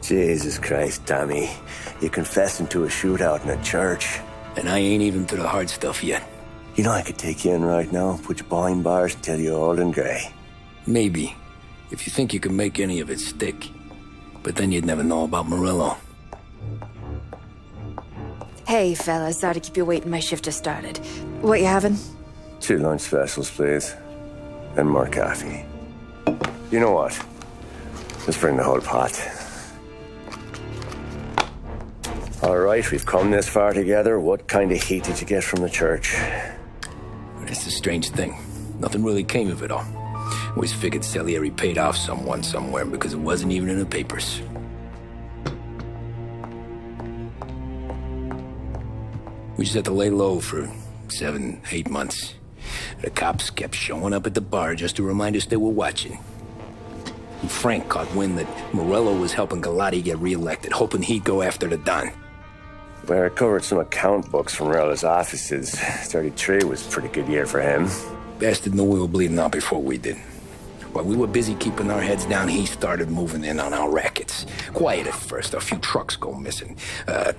Jesus Christ, Tommy. You're confessing to a shootout in a church. And I ain't even to the hard stuff yet. You know I could take you in right now, put you behind bars and tell you old and grey. Maybe. If you think you can make any of it stick. But then you'd never know about Morello. Hey, fellas. Sorry to keep you waiting. My shift just started. What you having? 2 lunch specials, please. And more coffee. You know what? Let's bring the whole pot. All right, we've come this far together. What kind of heat did you get from the church? That's the strange thing. Nothing really came of it all. Always figured Salieri paid off someone somewhere because it wasn't even in the papers. We just had to lay low for 7, 8 months. The cops kept showing up at the bar just to remind us they were watching. And Frank caught wind that Morello was helping Galati get reelected, hoping he'd go after the Don. Well, I recovered some account books from Morello's offices. 33 was a pretty good year for him. Bastard knew we were bleeding out before we did. While we were busy keeping our heads down, he started moving in on our rackets. Quiet at first, a few trucks go missing.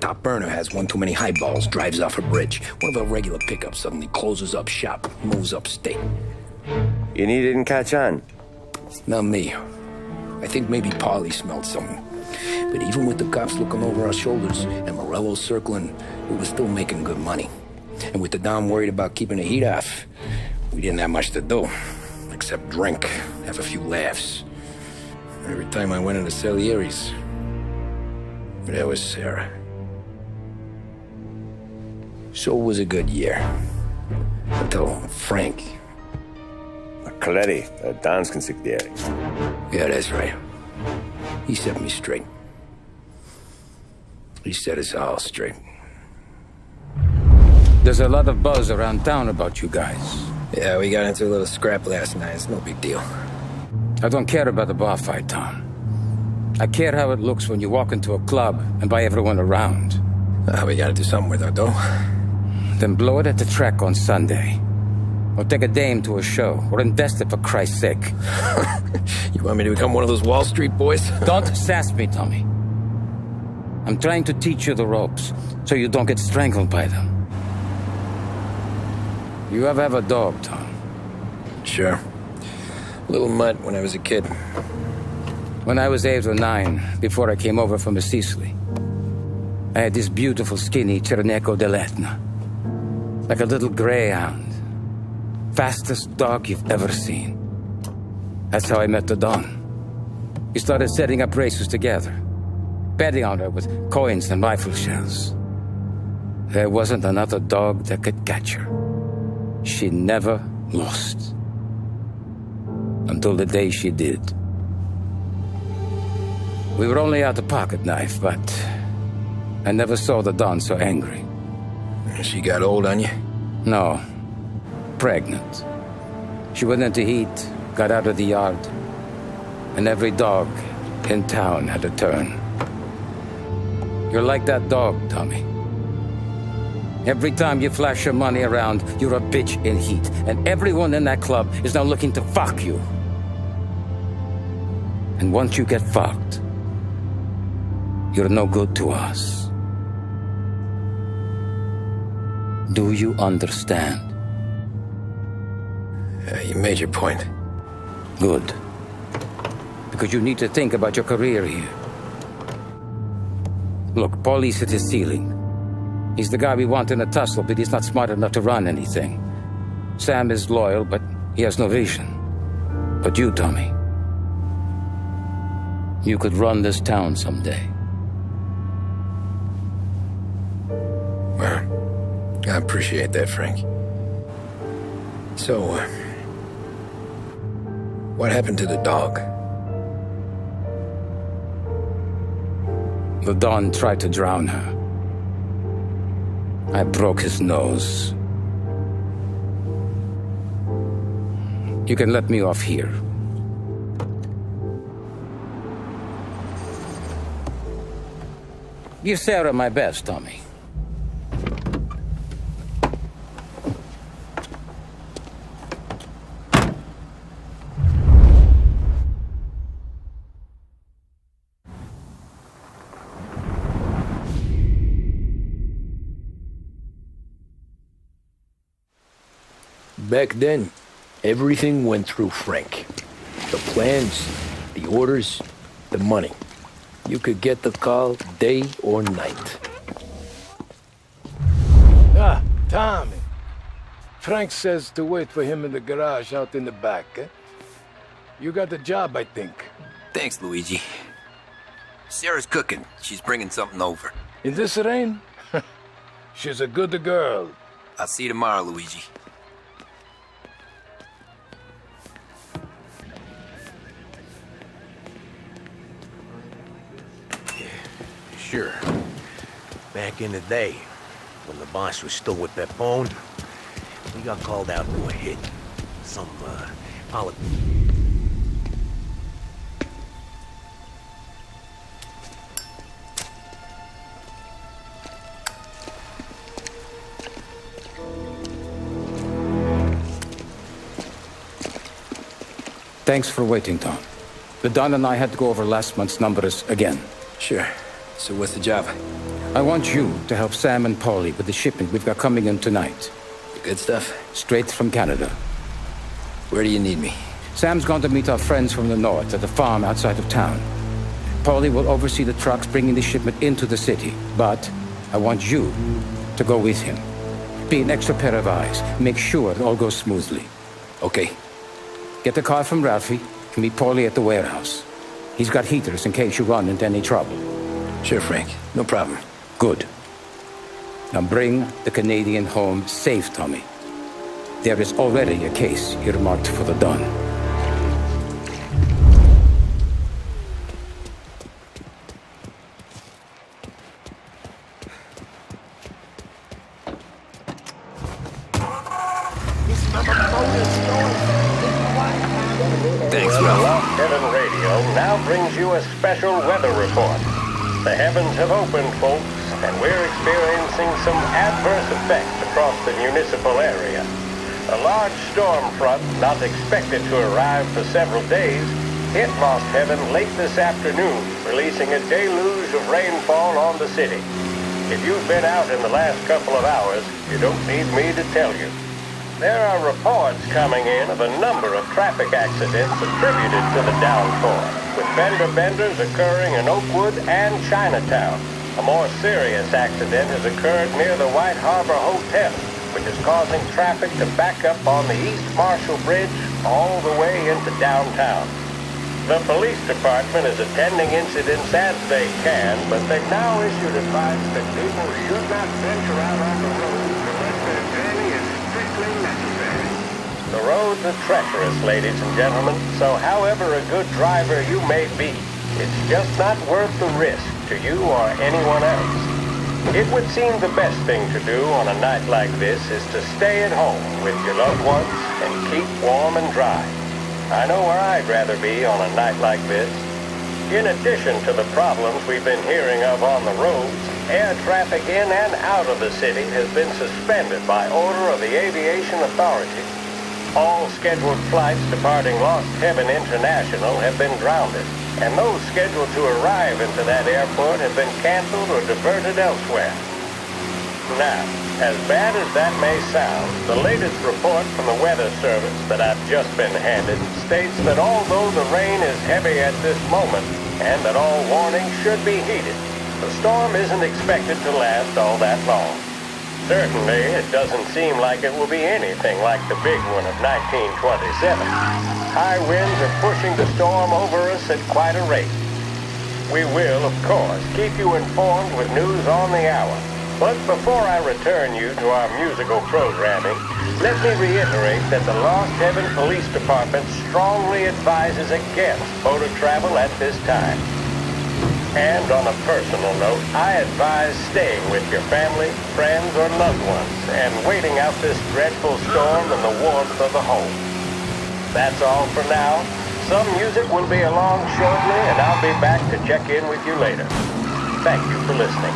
Top burner has one too many highballs, drives off a bridge. One of our regular pickups suddenly closes up shop, moves upstate. And he didn't catch on? Not me. I think maybe Paulie smelled something. But even with the cops looking over our shoulders and Morello circling, we were still making good money. And with the Don worried about keeping the heat off, we didn't have much to do. Except drink, have a few laughs. Every time I went into Salieri's, there was Sarah. So it was a good year. Until Frank. Coletti, Don's consigliere. Yeah, that's right. He set me straight. He set us all straight. There's a lot of buzz around town about you guys. Yeah, we got into a little scrap last night. It's no big deal. I don't care about the bar fight, Tom. I care how it looks when you walk into a club and by everyone around. We gotta do something with our dough. Then blow it at the track on Sunday. Or take a dame to a show. Or invest it for Christ's sake. You want me to become one of those Wall Street boys? Don't sass me, Tommy. I'm trying to teach you the ropes, so you don't get strangled by them. You ever have a dog, Tom? Sure. Little mutt when I was a kid. When I was 8 or 9, before I came over from Sicily, I had this beautiful skinny Cerneco dell'Etna. Like a little greyhound. Fastest dog you've ever seen. That's how I met the Don. We started setting up races together. Betting on her with coins and rifle shells. There wasn't another dog that could catch her. She never lost. Until the day she did. We were only out a pocket knife, but I never saw the Don so angry. She got old on you? No. Pregnant. She went into heat, got out of the yard, and every dog in town had a turn. You're like that dog, Tommy. Every time you flash your money around, you're a bitch in heat, and everyone in that club is now looking to fuck you. And once you get fucked, you're no good to us. Do you understand? You made your point. Good. Because you need to think about your career here. Look, Paulie's hit his ceiling. He's the guy we want in a tussle, but he's not smart enough to run anything. Sam is loyal, but he has no vision. But you, Tommy, you could run this town someday. Well, I appreciate that, Frank. So, what happened to the dog? The Don tried to drown her. I broke his nose. You can let me off here. Give Sarah my best, Tommy. Back then, everything went through Frank. The plans, the orders, the money. You could get the call day or night. Ah, Tommy. Frank says to wait for him in the garage out in the back, eh? You got the job, I think. Thanks, Luigi. Sarah's cooking. She's bringing something over. In this rain? She's a good girl. I'll see you tomorrow, Luigi. Sure. Back in the day, when the boss was still with Pepone, we got called out to a hit. Some, Thanks for waiting, Tom. The Don and I had to go over last month's numbers again. Sure. So what's the job? I want you to help Sam and Paulie with the shipment we've got coming in tonight. The good stuff? Straight from Canada. Where do you need me? Sam's gone to meet our friends from the north at the farm outside of town. Paulie will oversee the trucks bringing the shipment into the city, but I want you to go with him. Be an extra pair of eyes. Make sure it all goes smoothly. Okay. Get the car from Ralphie and meet Paulie at the warehouse. He's got heaters in case you run into any trouble. Sure, Frank. No problem. Good. Now bring the Canadian home safe, Tommy. There is already a case earmarked for the Don. Thanks, Ralph. Lost Heaven Radio now brings you a special weather report. The heavens have opened, folks, and we're experiencing some adverse effects across the municipal area. A large storm front, not expected to arrive for several days, hit Lost Heaven late this afternoon, releasing a deluge of rainfall on the city. If you've been out in the last couple of hours, you don't need me to tell you. There are reports coming in of a number of traffic accidents attributed to the downpour, with fender benders occurring in Oakwood and Chinatown. A more serious accident has occurred near the White Harbor Hotel, which is causing traffic to back up on the East Marshall Bridge all the way into downtown. The police department is attending incidents as they can, but they've now issued advice that people should not venture out on the roads unless their journey is strictly necessary. The roads are treacherous, ladies and gentlemen, so however a good driver you may be, it's just not worth the risk to you or anyone else. It would seem the best thing to do on a night like this is to stay at home with your loved ones and keep warm and dry. I know where I'd rather be on a night like this. In addition to the problems we've been hearing of on the roads, air traffic in and out of the city has been suspended by order of the aviation authority. All scheduled flights departing Lost Heaven International have been grounded, and those scheduled to arrive into that airport have been canceled or diverted elsewhere. Now, as bad as that may sound, the latest report from the Weather Service that I've just been handed states that although the rain is heavy at this moment, and that all warnings should be heeded, the storm isn't expected to last all that long. Certainly, it doesn't seem like it will be anything like the big one of 1927. High winds are pushing the storm over us at quite a rate. We will, of course, keep you informed with news on the hour. But before I return you to our musical programming, let me reiterate that the Lost Heaven Police Department strongly advises against motor travel at this time. And on a personal note, I advise staying with your family, friends, or loved ones and waiting out this dreadful storm in the warmth of the home. That's all for now. Some music will be along shortly, and I'll be back to check in with you later. Thank you for listening.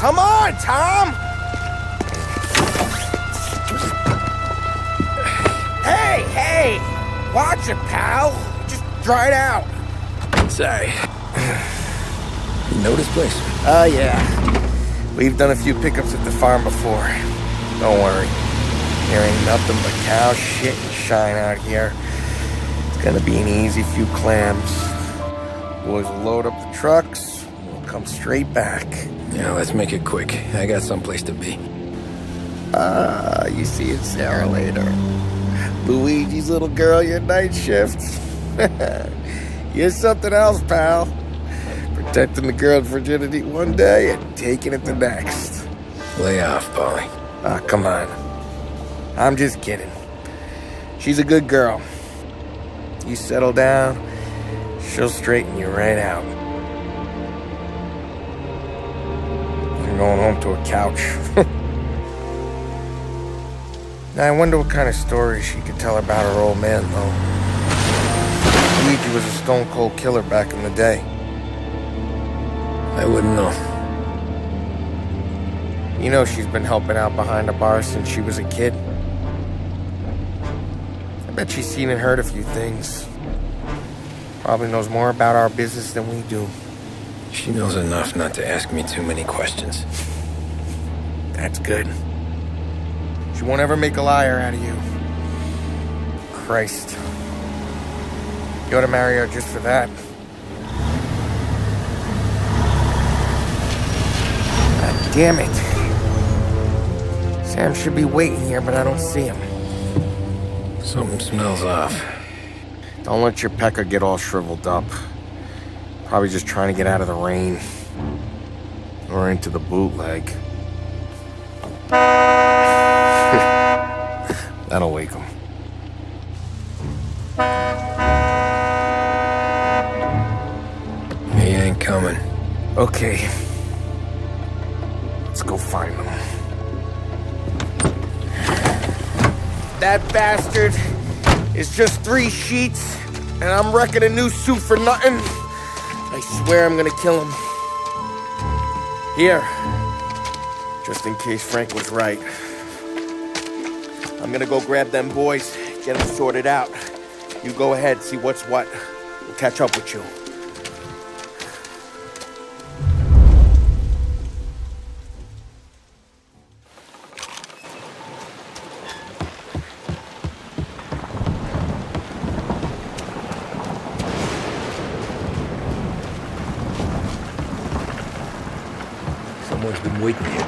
Come on, Tom! Watch it, pal. Just dry it out. Sorry. You know this place? Oh, yeah. We've done a few pickups at the farm before. Don't worry. There ain't nothing but cow shit and shine out here. It's gonna be an easy few clams. Boys will load up the trucks, and we'll come straight back. Yeah, let's make it quick. I got someplace to be. You see it, Sarah, later. Luigi's little girl, your night shift. You're something else, pal. Protecting the girl's virginity one day and taking it the next. Lay off, Polly. Ah, come on. I'm just kidding. She's a good girl. You settle down, she'll straighten you right out. I'm going home to a couch. Now, I wonder what kind of stories she could tell about her old man, though. Luigi was a stone-cold killer back in the day. I wouldn't know. You know she's been helping out behind the bar since she was a kid. I bet she's seen and heard a few things. Probably knows more about our business than we do. She knows enough not to ask me too many questions. That's good. She won't ever make a liar out of you. Christ. You ought to marry her just for that. God damn it. Sam should be waiting here, but I don't see him. Something smells off. Don't let your pecker get all shriveled up. Probably just trying to get out of the rain. Or into the bootleg. That'll wake him. He ain't coming. Okay. Let's go find him. That bastard is just 3 sheets, and I'm wrecking a new suit for nothing. I swear I'm gonna kill him. Here. Just in case Frank was right. I'm gonna go grab them boys, get them sorted out. You go ahead, see what's what. We'll catch up with you. Someone's been waiting here.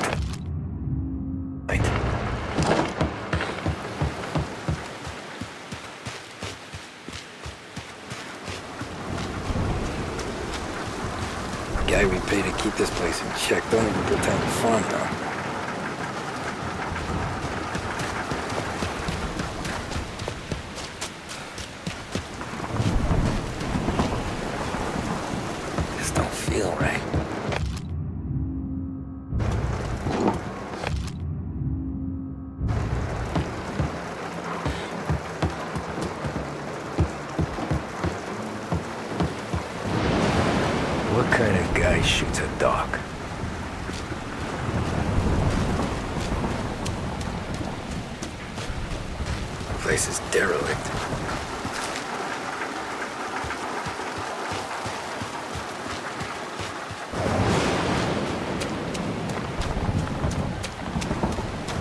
Guy we pay to keep this place in check don't even pretend to farm now. This don't feel right. What kind of guy shoots a dog? The place is derelict.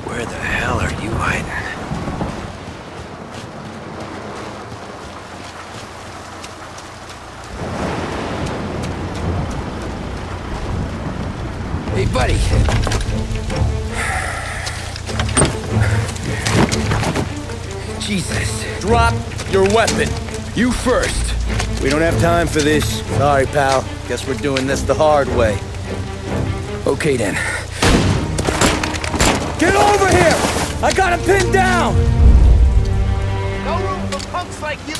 Where the hell are you hiding? Hey, buddy. Jesus. Drop your weapon. You first. We don't have time for this. Sorry, pal. Guess we're doing this the hard way. Okay, then. Get over here! I got him pinned down! No room for punks like you.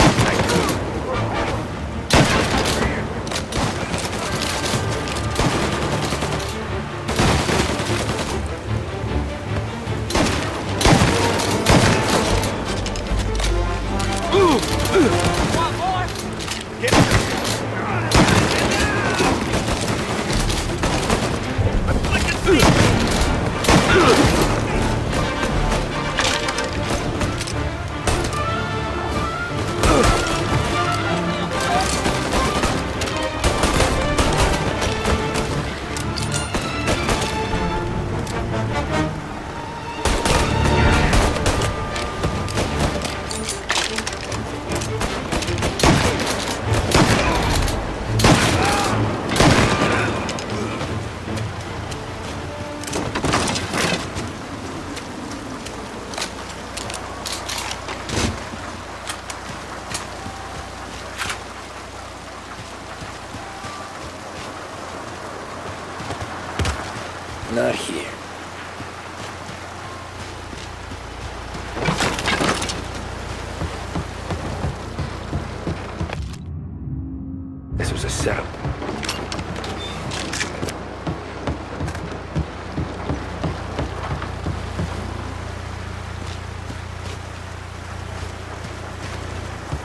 setup.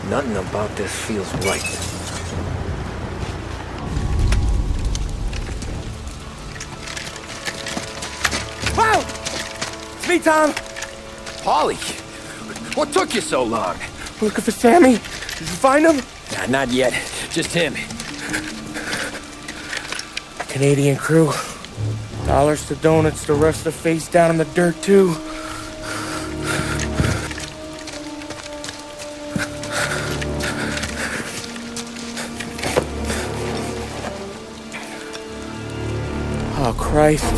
Nothing about this feels right. Wow! It's me, Tom. Polly, what took you so long? Looking for Sammy. Did you find him? Nah, not yet. Just him. Canadian crew. Dollars to donuts, the rest are face down in the dirt, too. Oh, Christ.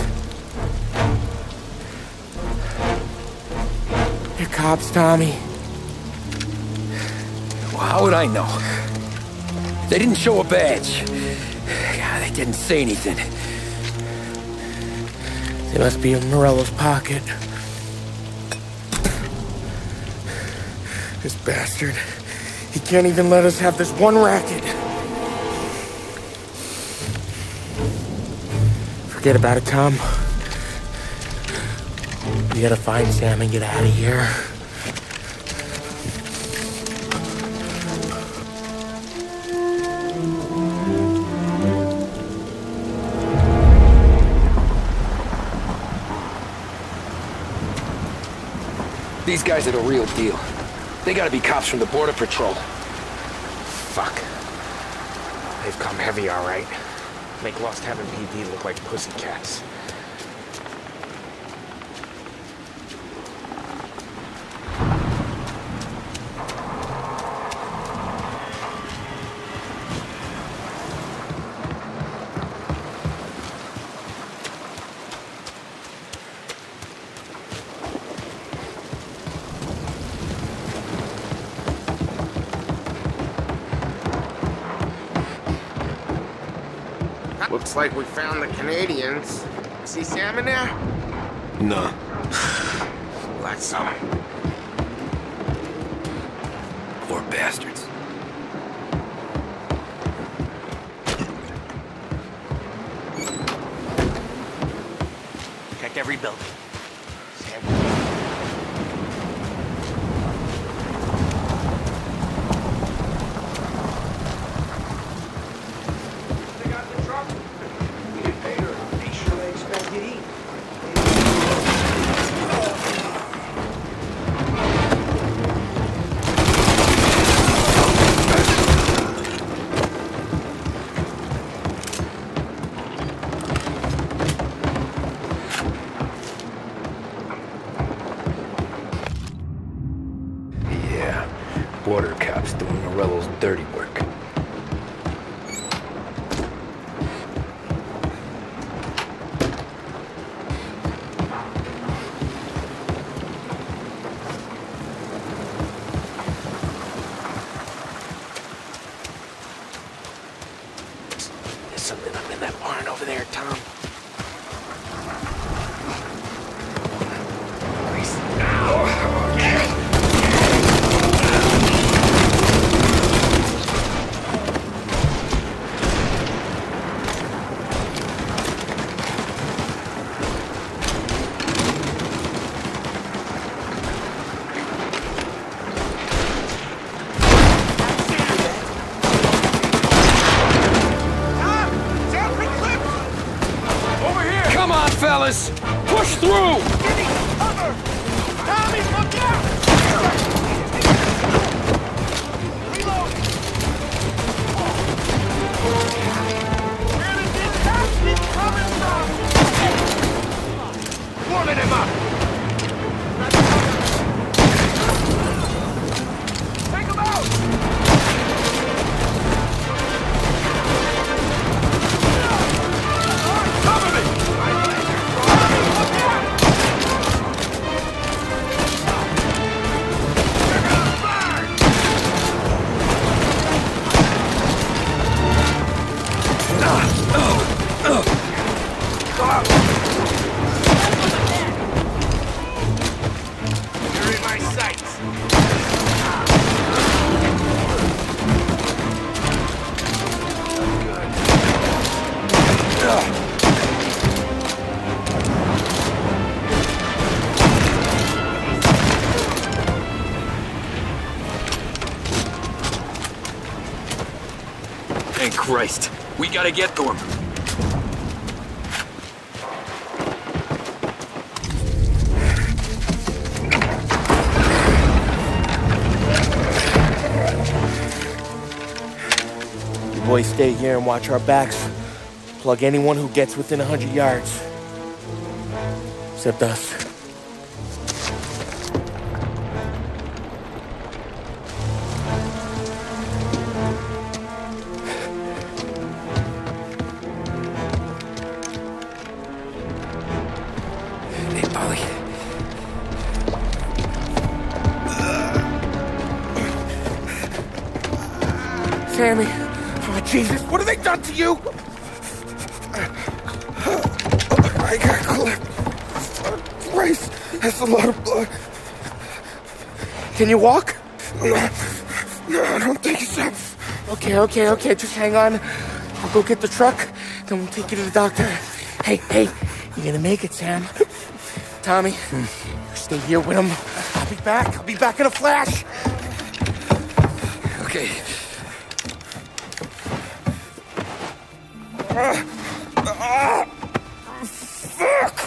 They're cops, Tommy. Well, how would I know? They didn't show a badge. God, they didn't say anything. They must be in Morello's pocket. This bastard. He can't even let us have this one racket. Forget about it, Tom. We gotta find Sam and get out of here. These guys are the real deal. They gotta be cops from the Border Patrol. Fuck. They've come heavy, all right. Make Lost Heaven PD look like pussycats. Looks like we found the Canadians. See Sam in there? No. That's some. Poor bastards. Check every building. Sam. Border cops doing Morello's dirty work. There's something up in that barn over there, Tom. Come on, fellas! Push through! Tommy, look out! Reload! Where did this bastard coming from? Warming him up! Take him out! Cover me! Look out! Christ. We gotta get to him. You boys stay here and watch our backs. Plug anyone who gets within 100 yards. Except us. Hey, Polly. Sammy. Oh, Jesus. What have they done to you? I got clipped. Christ. That's a lot of blood. Can you walk? No, I don't think so. Okay. Just hang on. I'll go get the truck, then we'll take you to the doctor. Hey, you're gonna make it, Sam. Tommy, you stay here with him. I'll be back in a flash. Okay. Fuck!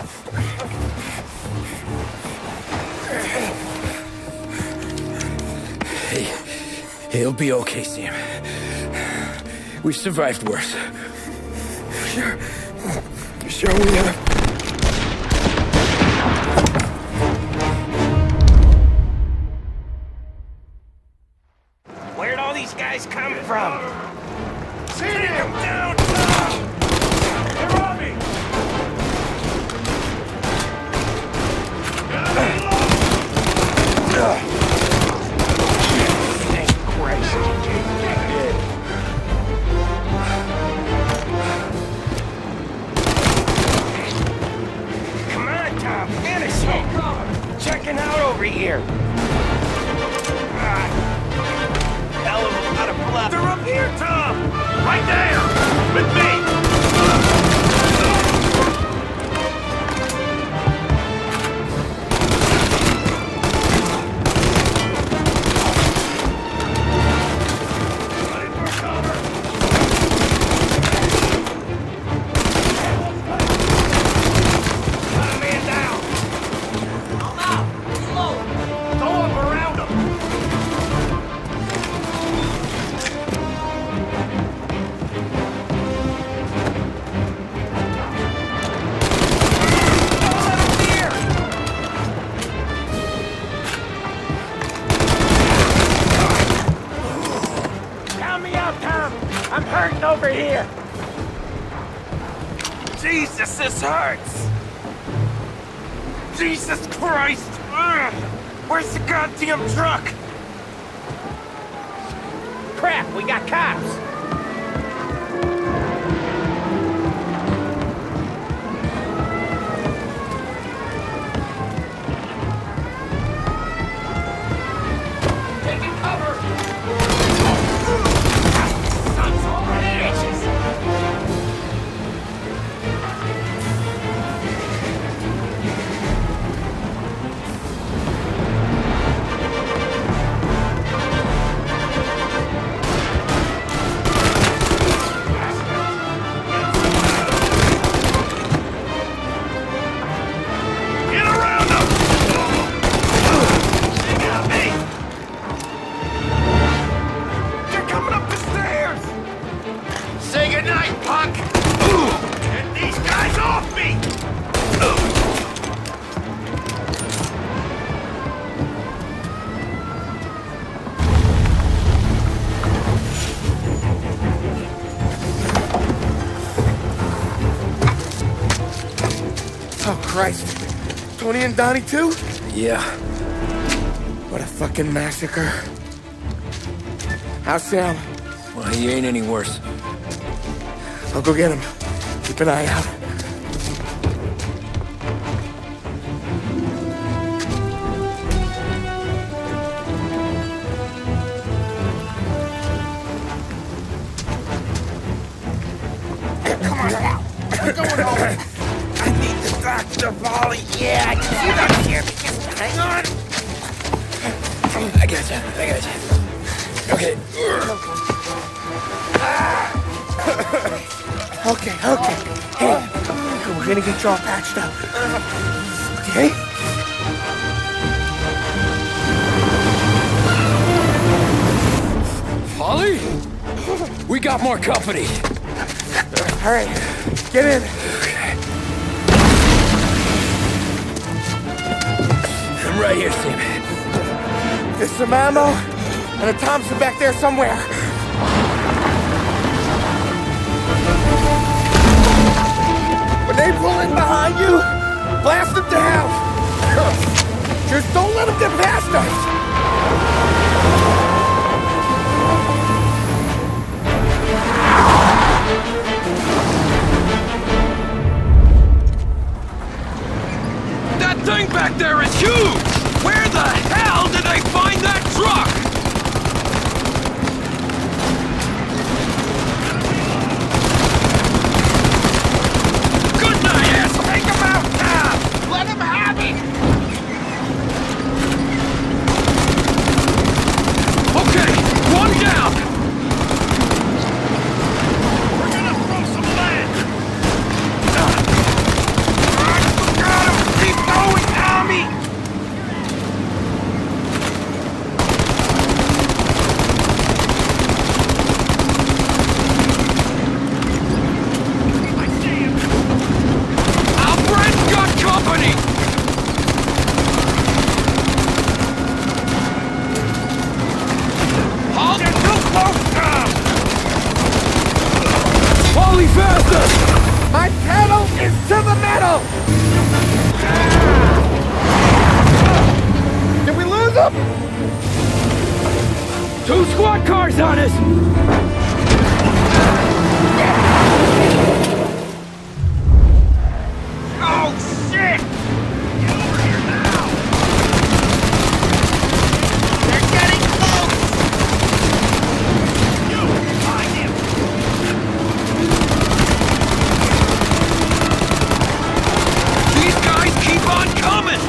Hey, it'll be okay, Sam. We've survived worse. Sure we have. Where'd all these guys come from? See him down! They're on me! Thank Christ. Come on, Tom, finish him! Checking out over here. Hell of a lot of bluff. They're up here, Tom! Right there! With me! I'm hurting over here! Jesus, this hurts! Jesus Christ! Ugh. Where's the goddamn truck? Crap, we got cops! Oh, Christ. Tony and Donnie, too? Yeah. What a fucking massacre. How's Sam? Well, he ain't any worse. I'll go get him. Keep an eye out. Come on now. We're going home. I need the doctor, Molly. Yeah, you're not here. Just hang on. I gotcha. Okay. Okay. Hey, we're gonna get you all patched up. Okay? Polly? We got more company. All right, get in. I'm right here, Sam. There's some ammo and a Thompson back there somewhere. When they pull in behind you, blast them to hell. Just don't let them get past us. That thing back there is huge! Where the hell did they find that truck? Good night, ass! Take him out now! Let him have it! Okay, one down! We're gonna throw some lead! Got him! Keep going, Tommy! I see him! Our friend's got company! Halt! You're too close, Tom! Polly, faster! My pedal is to the metal! Did we lose them? 2 squad cars on us! Oh, shit! Get over here now! They're getting close! You, find him! These guys keep on coming!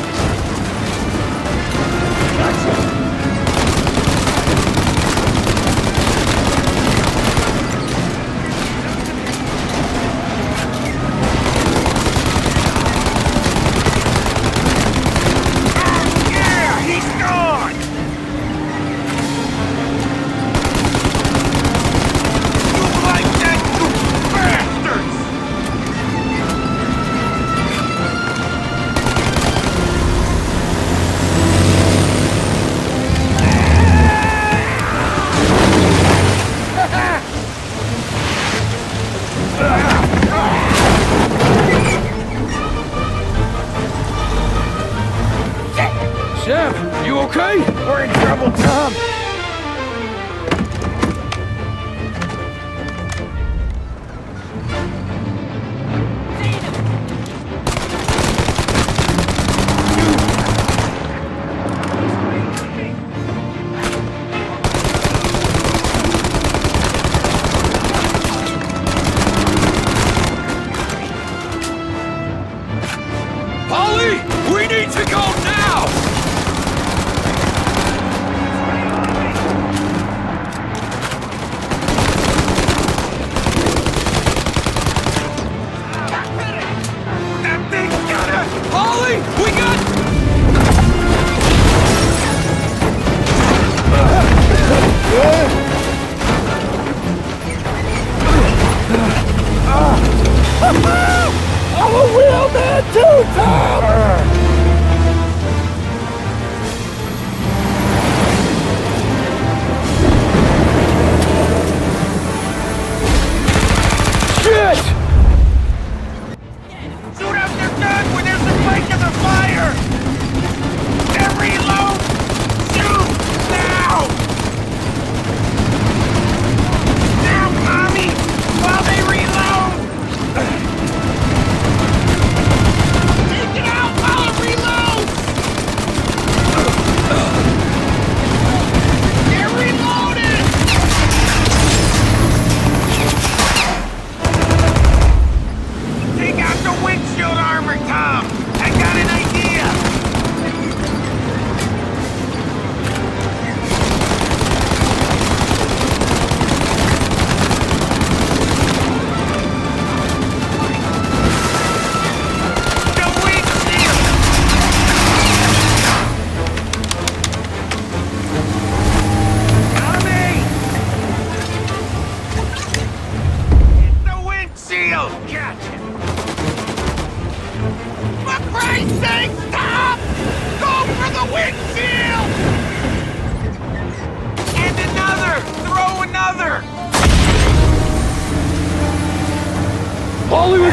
Oh, yeah! He's gone! You like that, you bastards! Sam, you okay? We're in trouble, Tom. Polly, we need to go now!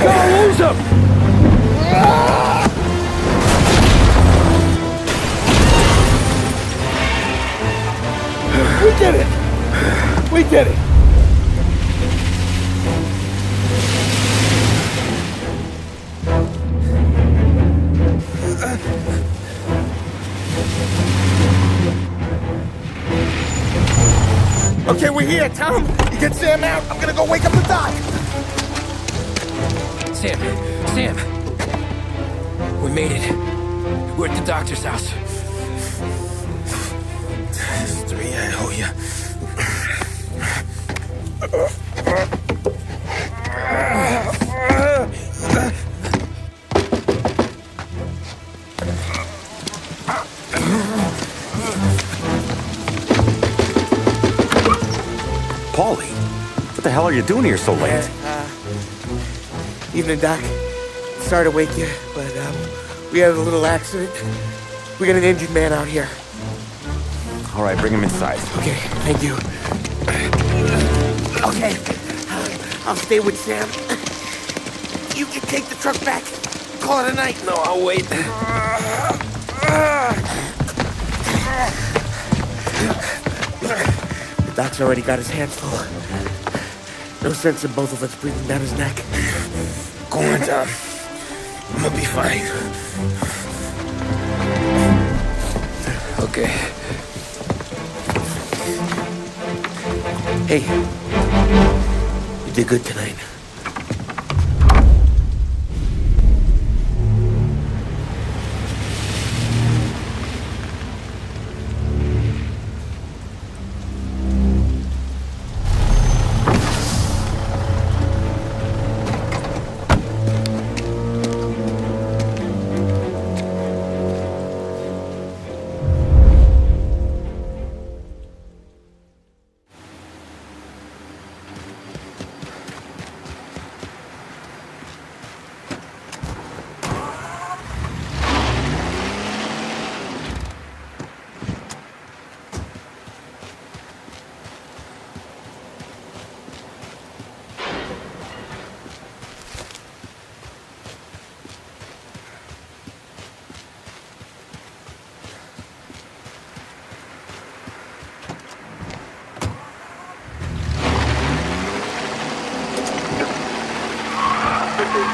Don't lose him! We did it! We did it! Okay, we're here, Tom. You get Sam out. I'm gonna go wake up the doc. Sam! We made it. We're at the doctor's house. There's 3 I owe you. Paulie, what the hell are you doing here so late? Evening, Doc. Sorry to wake you, but we had a little accident. We got an injured man out here. All right, bring him inside. Okay, thank you. Okay, I'll stay with Sam. You can take the truck back. Call it a night. No, I'll wait. The doc's already got his hands full. No sense in both of us breathing down his neck. Go on, Tom. I'm gonna be fine. Okay. Hey, you did good tonight.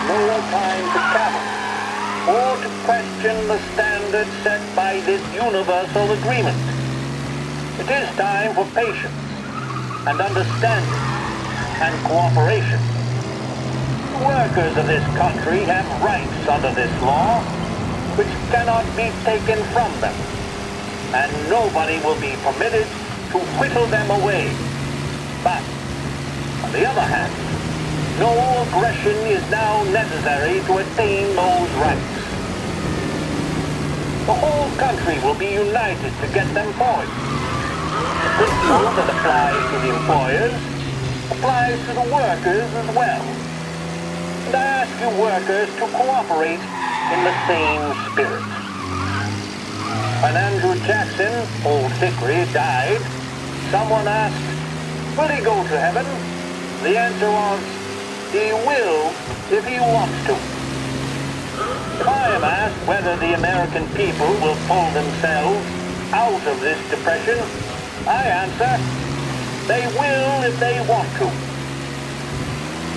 No time to cavil or to question the standards set by this universal agreement. It is time for patience and understanding and cooperation. The workers of this country have rights under this law which cannot be taken from them, and nobody will be permitted to whittle them away. But, on the other hand, no aggression is now necessary to attain those rights. The whole country will be united to get them forward. The principle that applies to the employers applies to the workers as well. And I ask you workers to cooperate in the same spirit. When Andrew Jackson, old Hickory, died, someone asked, will he go to heaven? The answer was, he will if he wants to. If I am asked whether the American people will pull themselves out of this depression, I answer, they will if they want to.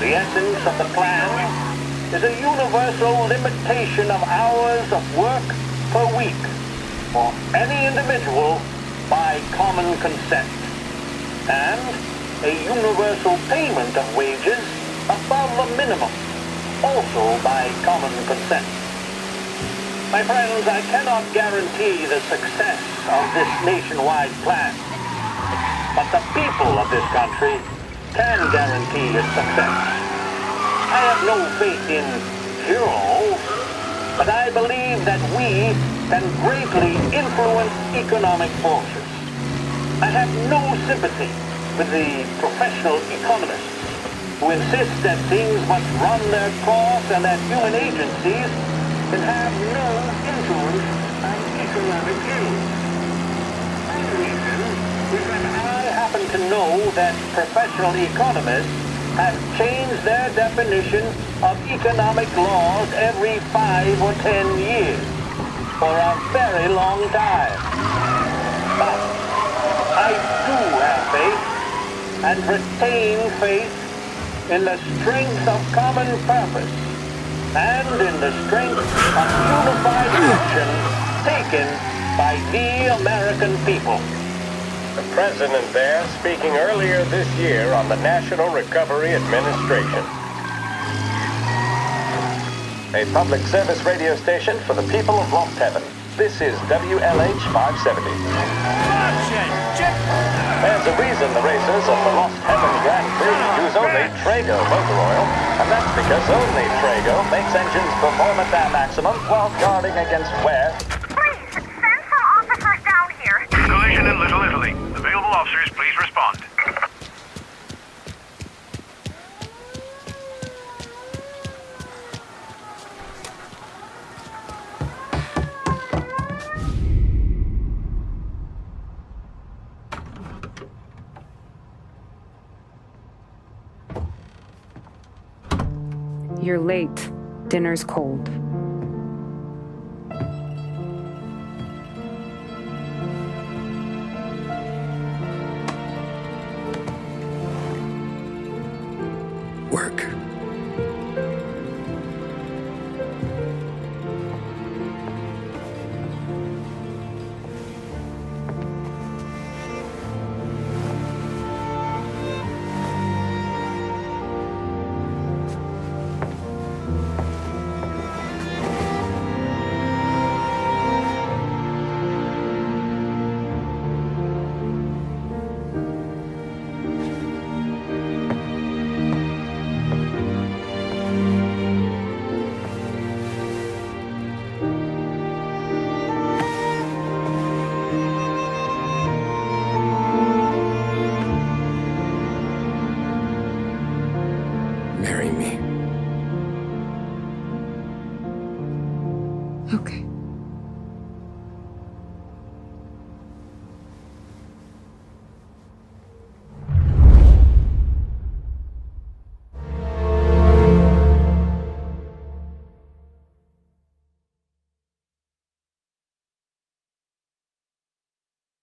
The essence of the plan is a universal limitation of hours of work per week for any individual by common consent, and a universal payment of wages above the minimum, also by common consent. My friends, I cannot guarantee the success of this nationwide plan, but the people of this country can guarantee its success. I have no faith in heroes, but I believe that we can greatly influence economic forces. I have no sympathy with the professional economists who insist that things must run their course and that human agencies can have no influence on economic ills. My reason is that I happen to know that professional economists have changed their definition of economic laws every 5 or 10 years for a very long time. But I do have faith and retain faith in the strength of common purpose and in the strength of unified action taken by the American people. The president there speaking earlier this year on the National Recovery Administration. A public service radio station for the people of Lost Heaven. This is WLH 570. There's a reason the racers of the Lost Heaven Grand Prix use only Trago motor oil, and that's because only Trago makes engines perform at their maximum while guarding against wear. Please, send some officers down here. Collision in Little Italy. Available officers, please respond. You're late. Dinner's cold. Work. Okay.